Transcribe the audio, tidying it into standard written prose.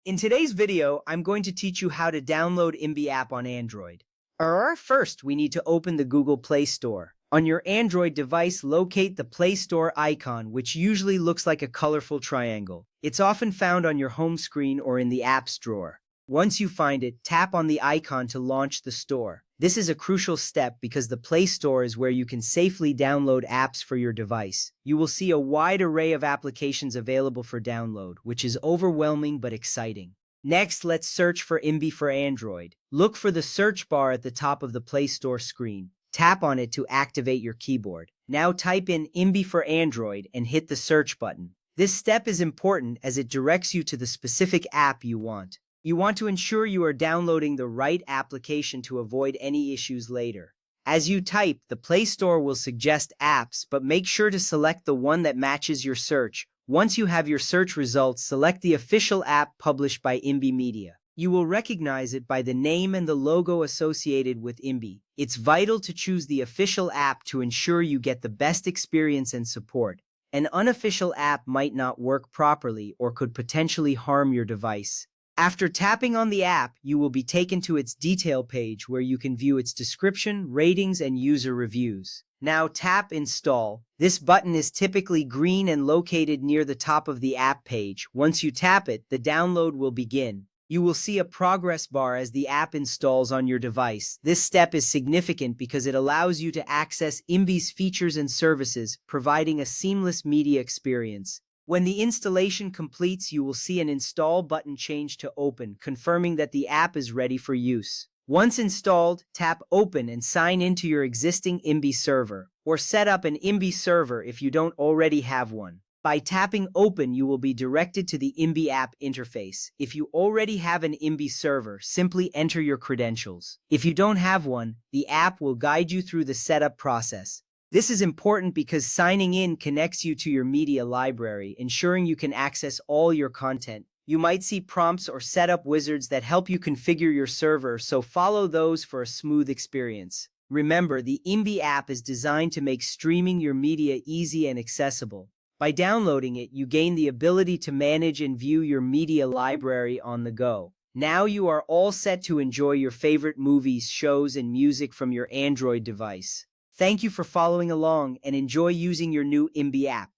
In today's video, I'm going to teach you how to download Emby app on Android. First, we need to open the Google Play Store. On your Android device, locate the Play Store icon, which usually looks like a colorful triangle. It's often found on your home screen or in the apps drawer. Once you find it, tap on the icon to launch the store. This is a crucial step because the Play Store is where you can safely download apps for your device. You will see a wide array of applications available for download, which is overwhelming but exciting. Next, let's search for Emby for Android. Look for the search bar at the top of the Play Store screen. Tap on it to activate your keyboard. Now type in Emby for Android and hit the search button. This step is important as it directs you to the specific app you want. You want to ensure you are downloading the right application to avoid any issues later. As you type, the Play Store will suggest apps, but make sure to select the one that matches your search. Once you have your search results, select the official app published by Emby Media. You will recognize it by the name and the logo associated with Emby. It's vital to choose the official app to ensure you get the best experience and support. An unofficial app might not work properly or could potentially harm your device. After tapping on the app, you will be taken to its detail page where you can view its description, ratings, and user reviews. Now tap Install. This button is typically green and located near the top of the app page. Once you tap it, the download will begin. You will see a progress bar as the app installs on your device. This step is significant because it allows you to access Emby's features and services, providing a seamless media experience. When the installation completes, you will see an Install button change to Open, confirming that the app is ready for use. Once installed, tap Open and sign into your existing Emby server, or set up an Emby server if you don't already have one. By tapping Open, you will be directed to the Emby app interface. If you already have an Emby server, simply enter your credentials. If you don't have one, the app will guide you through the setup process. This is important because signing in connects you to your media library, ensuring you can access all your content. You might see prompts or setup wizards that help you configure your server, so follow those for a smooth experience. Remember, the Emby app is designed to make streaming your media easy and accessible. By downloading it, you gain the ability to manage and view your media library on the go. Now you are all set to enjoy your favorite movies, shows, and music from your Android device. Thank you for following along and enjoy using your new Emby app.